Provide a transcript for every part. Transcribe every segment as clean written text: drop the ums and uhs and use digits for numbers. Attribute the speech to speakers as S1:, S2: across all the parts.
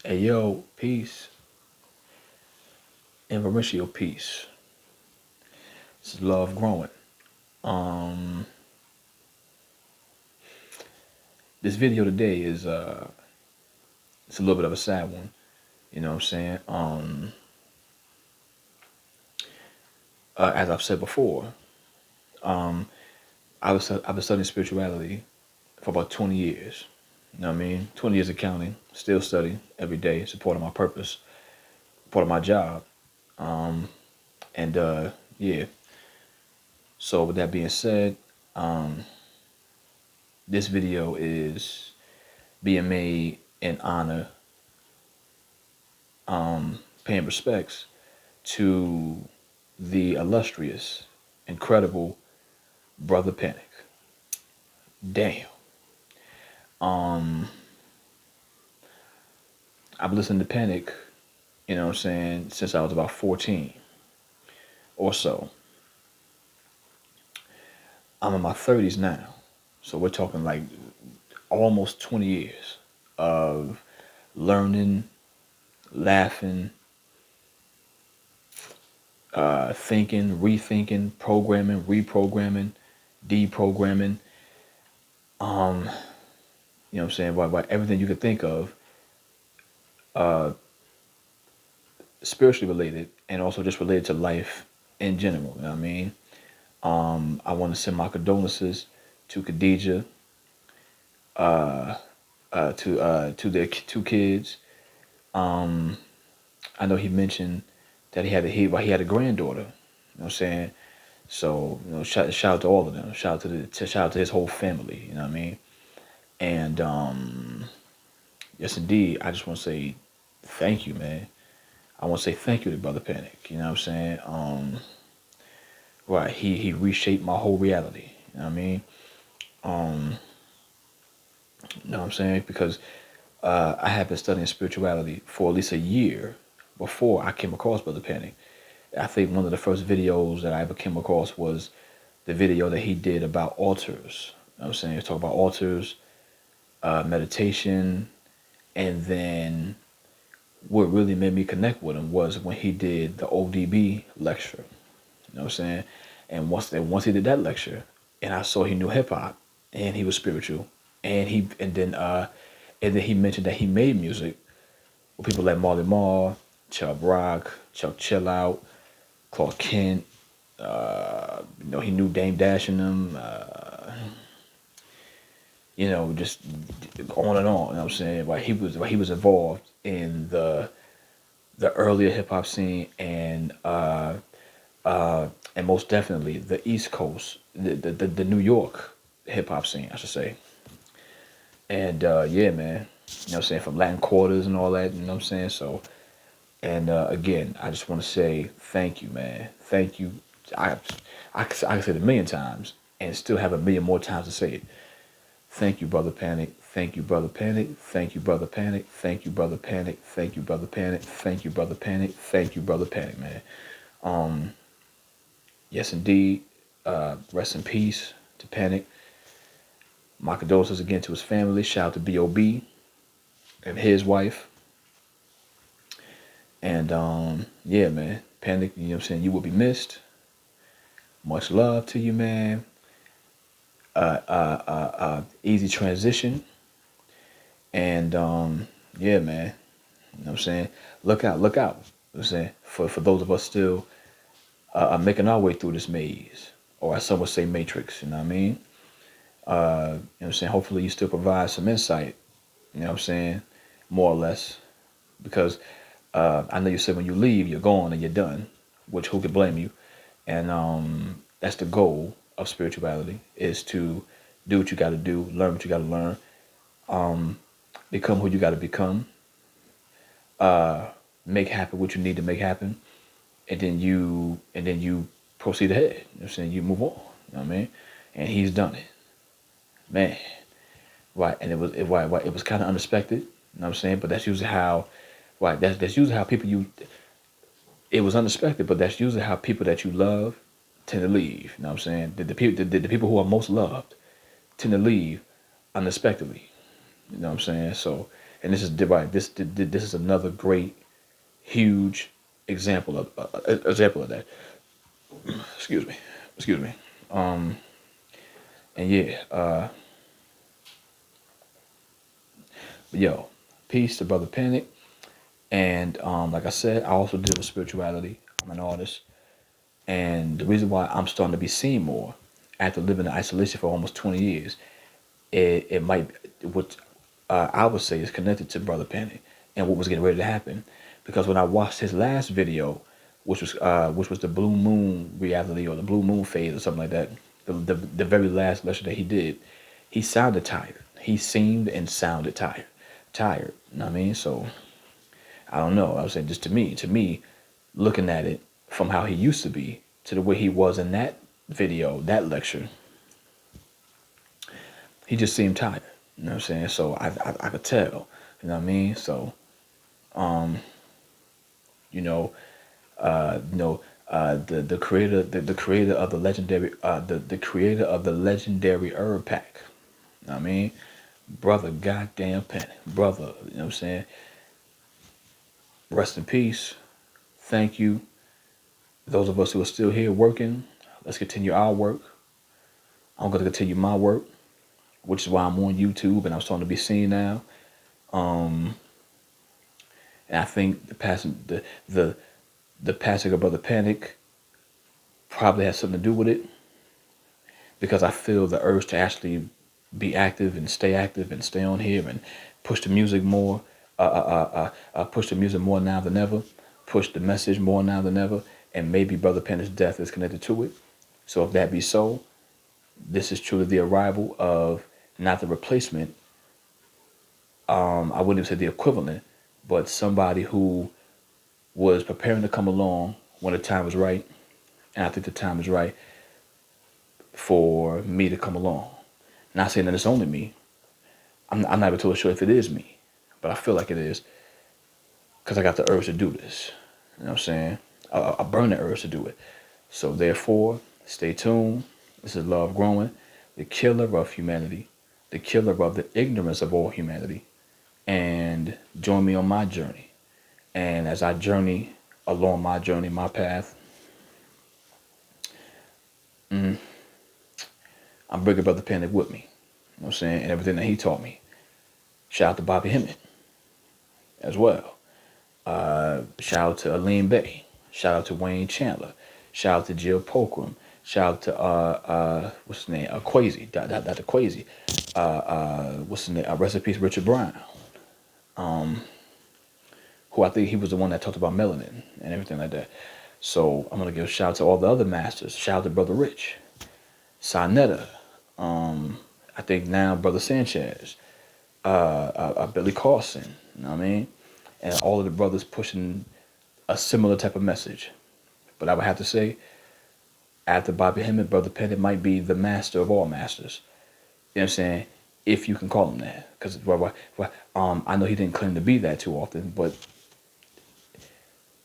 S1: Hey yo, peace and Mauricio, peace. This is love growing. Um, this video today is it's a little bit of a sad one. You know what I'm saying? As I've said before, um, I've been studying spirituality for about 20 years. You know what I mean? 20 years of counting. Still study every day. It's a part of my purpose, part of my job. Um, and yeah. So with that being said, um, this video is being made in honor, paying respects to the illustrious, incredible Brother Panic. Damn. Um, I've listened to Panic, you know what I'm saying, since I was about 14 or so. I'm in my 30s now. So we're talking like almost 20 years of learning, laughing, thinking, rethinking, programming, reprogramming, deprogramming. You know what I'm saying? By everything you could think of, uh, spiritually related, and also just related to life in general. You know what I mean? I want to send my condolences to Khadija, to their two kids. Um, I know he mentioned that he had a granddaughter. You know what I'm saying? So shout out to all of them. Shout out to his whole family. You know what I mean? And yes, indeed, I just want to say thank you, man. I want to say thank you to Brother Panic. You know what I'm saying? Right, he reshaped my whole reality. You know what I mean? Um, you know what I'm saying? Because I had been studying spirituality for at least a year before I came across Brother Panic. I think one of the first videos that I ever came across was the video that he did about altars. You know what I'm saying? He talked about altars, meditation, and then what really made me connect with him was when he did the ODB lecture. You know what I'm saying? And once he did that lecture, and I saw he knew hip hop, and he was spiritual, and then he mentioned that he made music with people like Marley Marl, Chubb Rock, Chuck Chill Out, Clark Kent. He knew Dame Dash and them. Just on and on. You know what I'm saying? He was involved in the earlier hip hop scene and most definitely the East Coast, the New York hip hop scene, I should say. And yeah, man, you know what I'm saying, from Latin Quarters and all that, you know what I'm saying? So, and again, I just want to say thank you, man. Thank you. I can say it a million times and still have a million more times to say it. Thank you, Brother Panic. Thank you, Brother Panic. Thank you, Brother Panic. Thank you, Brother Panic. Thank you, Brother Panic. Thank you, Brother Panic. Thank you, Brother Panic, man. Yes, indeed. Rest in peace to Panic. My condolences again to his family. Shout out to B.O.B. and his wife. And yeah, man. Panic, you know what I'm saying? You will be missed. Much love to you, man. Easy transition. And yeah, man. You know what I'm saying? Look out, look out. You know what I'm saying? For those of us still making our way through this maze, or as some would say, matrix, you know what I mean? You know what I'm saying? Hopefully you still provide some insight, you know what I'm saying? More or less. Because I know you said when you leave, you're gone and you're done, which who could blame you? And that's the goal of spirituality, is to do what you got to do, learn what you got to learn, become who you got to become, make happen what you need to make happen, and then you proceed ahead. You know what I'm saying? You move on. You know what I mean? And he's done it, man. Right, and it was kind of unexpected. You know what I'm saying? But that's usually how, right? That's usually how people you. It was unexpected, but that's usually how people that you love tend to leave. You know what I'm saying? The people who are most loved tend to leave unexpectedly. You know what I'm saying? So, and this is right. This is another great, huge example of that. Excuse me, excuse me. And yeah, yo, peace to Brother Panic. And like I said, I also deal with spirituality. I'm an artist, and the reason why I'm starting to be seen more after living in isolation for almost 20 years, it might what I would say is connected to Brother Panic and what was getting ready to happen, because when I watched his last video, which was the Blue Moon reality or the Blue Moon phase or something like that, the very last lecture that he did, he sounded tired. He seemed and sounded tired. You know what I mean? So I don't know. I was saying just to me, looking at it from how he used to be to the way he was in that video, that lecture, he just seemed tired. You know what I'm saying? So I could tell. You know what I mean? So you know, the creator the creator of the legendary the creator of the legendary herb pack. You know what I mean? Brother goddamn Penny. Brother, you know what I'm saying? Rest in peace. Thank you. Those of us who are still here working, let's continue our work. I'm going to continue my work, which is why I'm on YouTube and I'm starting to be seen now. And I think the passing of Brother Panic probably has something to do with it, because I feel the urge to actually be active and stay on here and push the music more, push the music more now than ever, push the message more now than ever, and maybe Brother Panic's death is connected to it. So if that be so, this is truly the arrival of not the replacement. I wouldn't even say the equivalent, but somebody who was preparing to come along when the time was right, and I think the time is right for me to come along. Not saying that it's only me. I'm not even totally sure if it is me, but I feel like it is, because I got the urge to do this. You know what I'm saying? I burn the urge to do it. So therefore, stay tuned. This is Love Growing, the killer of humanity, the killer of the ignorance of all humanity. And join me on my journey. And as I journey along my journey, my path, I'm bringing Brother Panic with me. You know what I'm saying? And everything that he taught me. Shout out to Bobby Hemmett as well. Shout out to Aline Bay. Shout out to Wayne Chandler. Shout out to Jill Polkram. Shout out to what's his name? Quasi, Dr. Quasi. What's his name? Rest in peace, Richard Brown. Who I think he was the one that talked about melanin and everything like that. So I'm gonna give a shout out to all the other masters. Shout out to Brother Rich, Sonetta. I think now Brother Sanchez, Billy Carson. You know what I mean? And all of the brothers pushing a similar type of message. But I would have to say, after Bobby Hemmett, Brother Pennant might be the master of all masters. You know what I'm saying? If you can call him that. Because I know he didn't claim to be that too often, but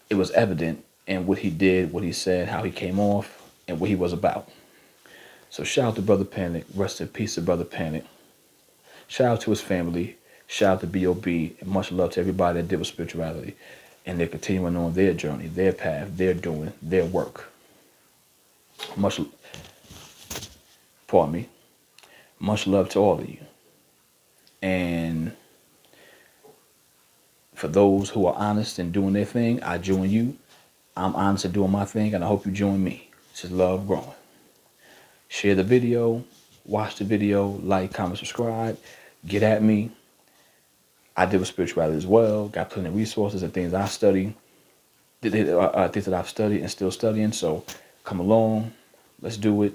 S1: it was evident in what he did, what he said, how he came off, and what he was about. So shout out to Brother Panic. Rest in peace to Brother Panic. Shout out to his family. Shout out to B.O.B. And much love to everybody that did with spirituality. And they're continuing on their journey, their path, their doing, their work. Pardon me. Much love to all of you. And for those who are honest and doing their thing, I join you. I'm honest and doing my thing, and I hope you join me. This is Love Growing. Share the video, watch the video, like, comment, subscribe, get at me. I deal with spirituality as well, got plenty of resources and things I study, things that I've studied and still studying. So come along, let's do it.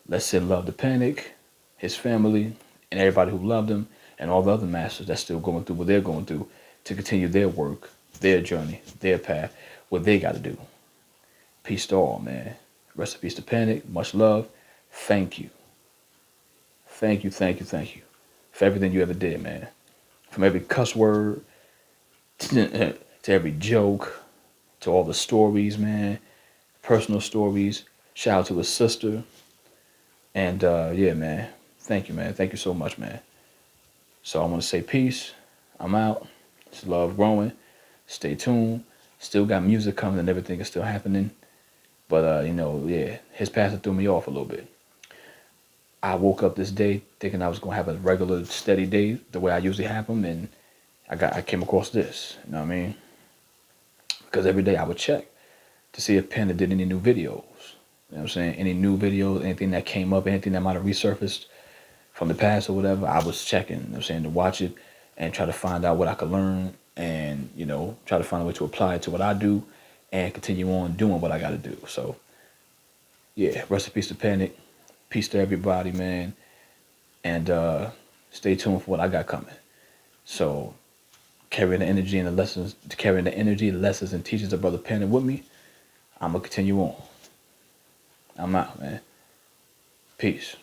S1: Let's send love to Panic, his family, and everybody who loved him, and all the other masters that's still going through what they're going through to continue their work, their journey, their path, what they got to do. Peace to all, man. Rest in peace to Panic. Much love. Thank you. Thank you for everything you ever did, man. From every cuss word to every joke, to all the stories, man. Personal stories. Shout out to his sister. And yeah, man. Thank you, man. Thank you so much, man. So I want to say peace. I'm out. It's love growing. Stay tuned. Still got music coming and everything is still happening. But yeah, his passing threw me off a little bit. I woke up this day thinking I was gonna have a regular, steady day the way I usually have them, and I came across this. You know what I mean? Because every day I would check to see if Panda did any new videos. You know what I'm saying? Any new videos, anything that came up, anything that might have resurfaced from the past or whatever, I was checking, you know what I'm saying, to watch it and try to find out what I could learn and, try to find a way to apply it to what I do and continue on doing what I got to do. So, yeah, rest in peace to Panic. Peace to everybody, man. And stay tuned for what I got coming. So, carrying the energy and the lessons, carrying the energy, lessons, and teachings of Brother Panic with me, I'm going to continue on. I'm out, man. Peace.